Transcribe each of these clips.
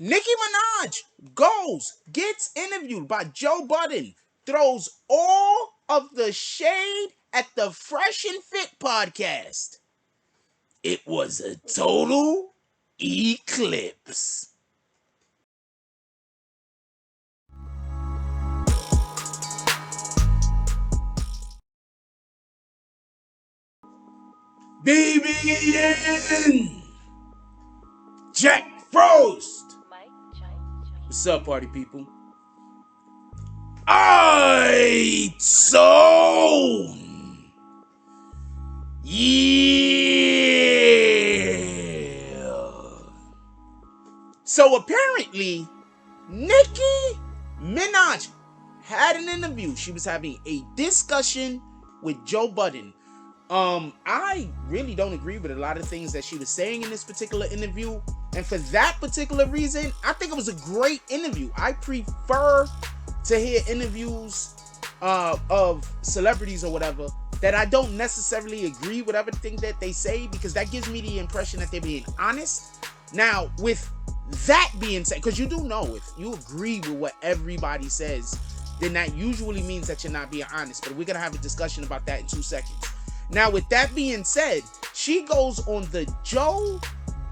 Nicki Minaj gets interviewed by Joe Budden, throws all of the shade at the Fresh and Fit podcast. It was a total eclipse. BBN Jack Frost. What's up, party people? I so yeah. So apparently, Nicki Minaj had an interview. She was having a discussion with Joe Budden. I really don't agree with a lot of things that she was saying in this particular interview. And for that particular reason, I think it was a great interview. I prefer to hear interviews of celebrities or whatever that I don't necessarily agree with everything that they say, because that gives me the impression that they're being honest. Now, with that being said, because you do know if you agree with what everybody says, then that usually means that you're not being honest. But we're going to have a discussion about that in 2 seconds. Now, with that being said, she goes on the Joe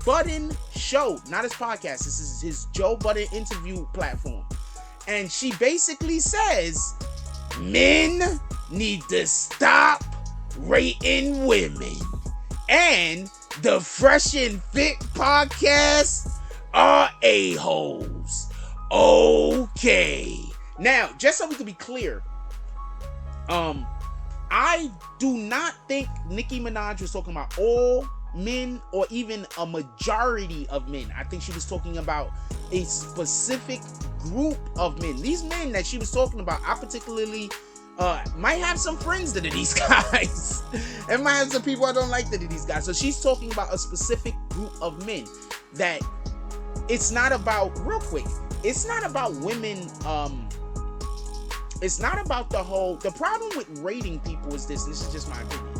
Budden show, not his podcast. This is his Joe Budden interview platform. And she basically says, men need to stop rating women. And the Fresh and Fit podcast are a-holes. Okay. Now, just so we can be clear, I do not think Nicki Minaj was talking about all men or even a majority of men. I think she was talking about a specific group of men. These men that she was talking about, I particularly might have some friends that are these guys. And might have some people I don't like that are these guys. So she's talking about a specific group of men that it's not about, real quick, it's not about women, it's not about the problem with rating people is this, and this is just my opinion.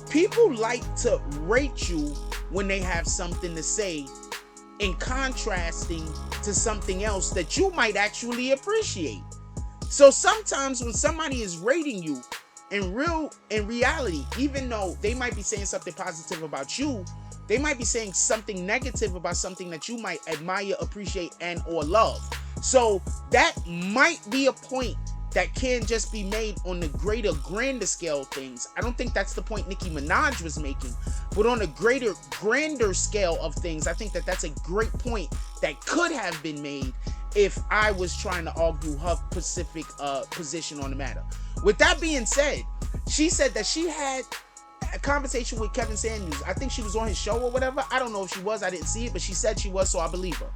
People like to rate you when they have something to say in contrasting to something else that you might actually appreciate. So sometimes when somebody is rating you, in reality, even though they might be saying something positive about you, they might be saying something negative about something that you might admire, appreciate, and or love. So that might be a point that can just be made on the greater, grander scale of things. I don't think that's the point Nicki Minaj was making, but on a greater, grander scale of things, I think that that's a great point that could have been made if I was trying to argue her specific position on the matter. With that being said, she said that she had a conversation with Kevin Samuels. I think she was on his show or whatever. I don't know if she was. I didn't see it, but she said she was, so I believe her.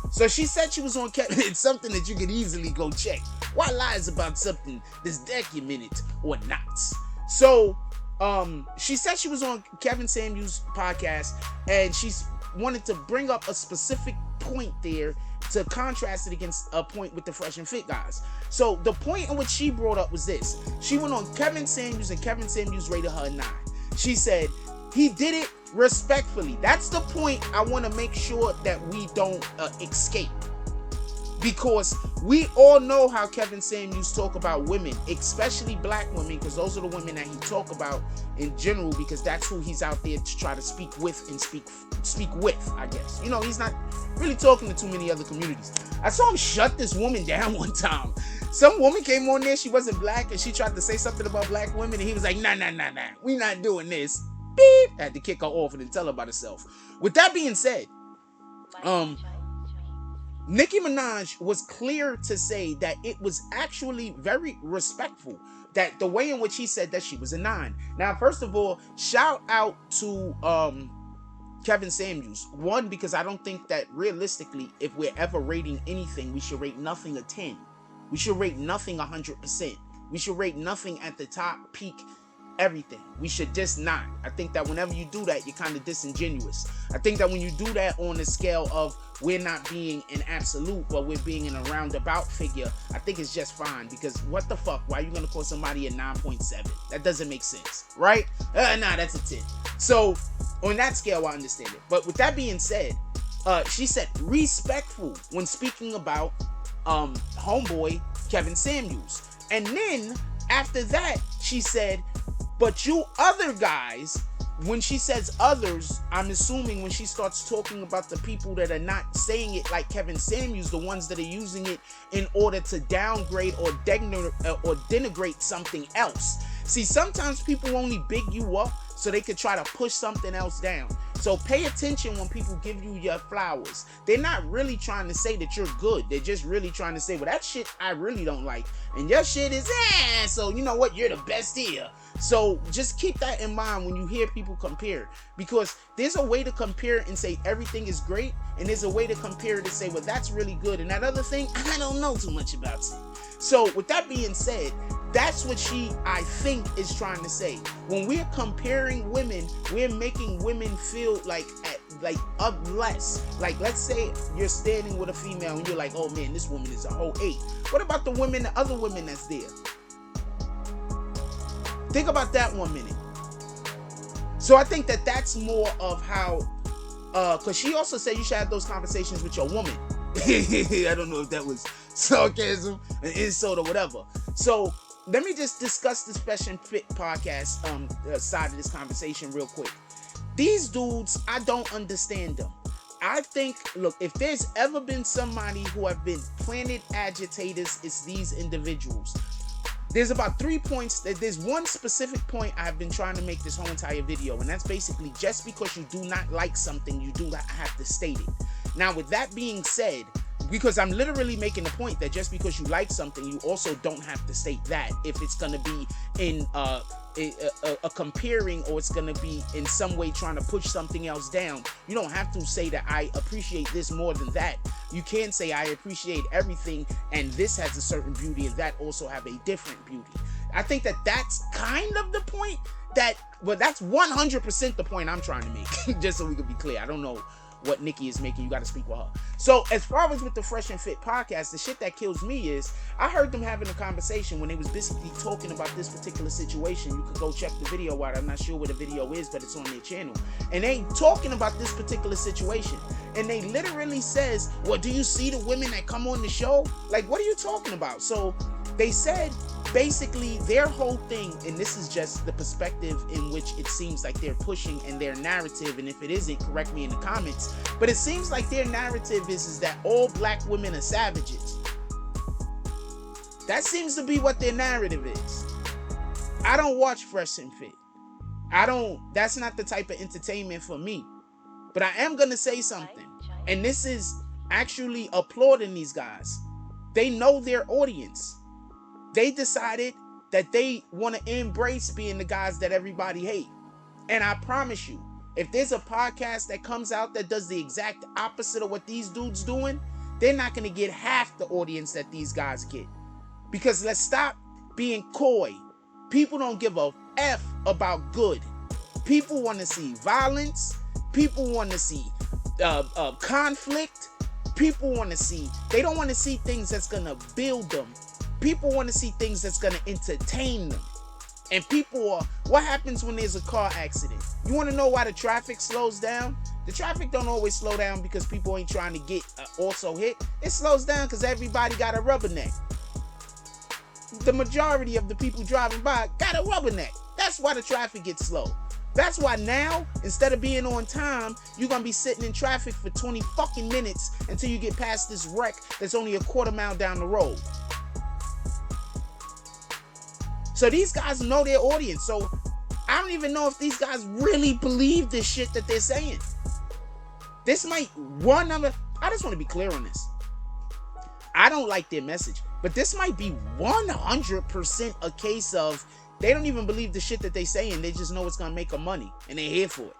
So she said she was on Kevin. It's something that you could easily go check. Why lies about something that's documented or not? So she said she was on Kevin Samuels' podcast, and she wanted to bring up a specific point there to contrast it against a point with the Fresh and Fit guys. So the point in which she brought up was this. She went on Kevin Samuels, and Kevin Samuels rated her a 9. She said he did it respectfully. That's the point I want to make sure that we don't escape. Because we all know how Kevin Samuels talk about women, especially black women, because those are the women that he talk about in general, because that's who he's out there to try to speak with and speak with, I guess. You know, he's not really talking to too many other communities. I saw him shut this woman down one time. Some woman came on there, she wasn't black, and she tried to say something about black women, and he was like, nah, we not doing this. Beep. I had to kick her off and then tell her about herself. With that being said, Nicki Minaj was clear to say that it was actually very respectful, that the way in which he said that she was a 9. Now, first of all, shout out to Kevin Samuels. One, because I don't think that realistically, if we're ever rating anything, we should rate nothing a 10. We should rate nothing 100%. We should rate nothing at the top, peak, everything. We should just not. I think that whenever you do that, you're kind of disingenuous. I think that when you do that on the scale of we're not being an absolute, but we're being in a roundabout figure, I think it's just fine. Because what the fuck? Why are you gonna call somebody a 9.7? That doesn't make sense, right? Nah, that's a 10. So on that scale, I understand it. But with that being said, she said respectful when speaking about homeboy Kevin Samuels. And then after that, she said, but you other guys, when she says others, I'm assuming when she starts talking about the people that are not saying it like Kevin Samuels, the ones that are using it in order to downgrade or denigrate something else. See, sometimes people only big you up so they could try to push something else down. So pay attention when people give you your flowers. They're not really trying to say that you're good. They're just really trying to say, well, that shit I really don't like. And your shit is so you know what? You're the best here. So just keep that in mind when you hear people compare. Because there's a way to compare and say everything is great. And there's a way to compare to say, well, that's really good. And that other thing, I don't know too much about it. So with that being said, that's what she, I think, is trying to say. When we're comparing women, we're making women feel like up less. Like, let's say you're standing with a female and you're like, oh man, this woman is a whole 8. What about the women, the other women that's there? Think about that 1 minute. So I think that that's more of how, because she also said you should have those conversations with your woman. I don't know if that was sarcasm, an insult, or whatever. So let me just discuss this Fashion Fit podcast side of this conversation real quick. These dudes, I don't understand them. I think, look, if there's ever been somebody who have been planet agitators, it's these individuals. There's about 3 points. There's one specific point I've been trying to make this whole entire video, and that's basically just because you do not like something, you do not have to state it. Now, with that being said, because I'm literally making the point that just because you like something, you also don't have to state that. If it's going to be in a comparing, or it's going to be in some way trying to push something else down, you don't have to say that I appreciate this more than that. You can say I appreciate everything, and this has a certain beauty, and that also have a different beauty. I think that that's kind of the point that, well, that's 100% the point I'm trying to make, just so we can be clear. I don't know what Nicki is making. You got to speak with her. So as far as with the Fresh and Fit podcast, the shit that kills me is I heard them having a conversation when they was basically talking about this particular situation. You could go check the video out. I'm not sure where the video is, but it's on their channel. And they talking about this particular situation. And they literally says, well, do you see the women that come on the show? Like, what are you talking about? So they said basically their whole thing, and this is just the perspective in which it seems like they're pushing in their narrative, and if it isn't, correct me in the comments, but it seems like their narrative is that all black women are savages. That seems to be what their narrative is. I don't watch Fresh and Fit. That's not the type of entertainment for me. But I am gonna say something, and this is actually applauding these guys. They know their audience. They decided that they want to embrace being the guys that everybody hate. And I promise you, if there's a podcast that comes out that does the exact opposite of what these dudes doing, they're not going to get half the audience that these guys get. Because let's stop being coy. People don't give a F about good. People want to see violence. People want to see conflict. People want to see, they don't want to see things that's going to build them. People want to see things that's going to entertain them. And people are, what happens when there's a car accident? You want to know why the traffic slows down? The traffic don't always slow down because people ain't trying to get also hit. It slows down because everybody got a rubberneck. The majority of the people driving by got a rubberneck. That's why the traffic gets slow. That's why now, instead of being on time, you're going to be sitting in traffic for 20 fucking minutes until you get past this wreck that's only a quarter mile down the road. So these guys know their audience. So I don't even know if these guys really believe this shit that they're saying. This might I just want to be clear on this. I don't like their message, but this might be 100% a case of they don't even believe the shit that they saying. They just know it's gonna make them money, and they're here for it.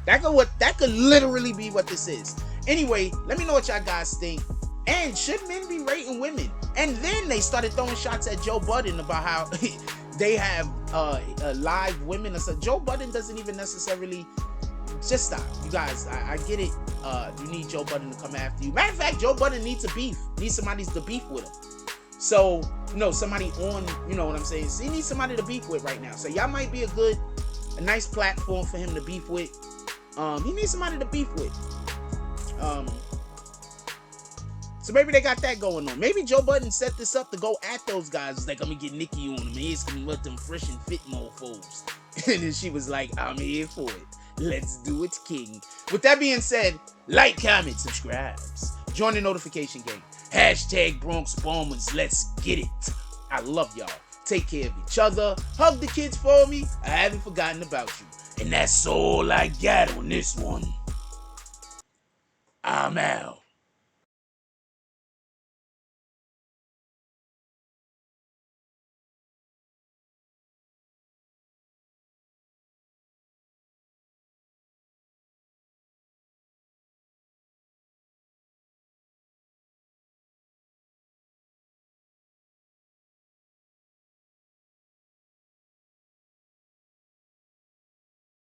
That could literally be what this is. Anyway, let me know what y'all guys think. And should men be rating women? And then they started throwing shots at Joe Budden about how they have live women. So Joe Budden doesn't even necessarily. Just stop, you guys. I get it. You need Joe Budden to come after you. Matter of fact, Joe Budden needs somebody to beef with him. So, somebody on, you know what I'm saying? So he needs somebody to beef with right now. So y'all might be a nice platform for him to beef with. He needs somebody to beef with. So maybe they got that going on. Maybe Joe Budden set this up to go at those guys. It's like, I'm gonna get Nicki on them. He's gonna let them fresh and fit mofos. And then she was like, I'm here for it. Let's do it, king. With that being said, like, comment, subscribe. Join the notification gang. Hashtag Bronx Bombers. Let's get it. I love y'all. Take care of each other. Hug the kids for me. I haven't forgotten about you. And that's all I got on this one. I'm out.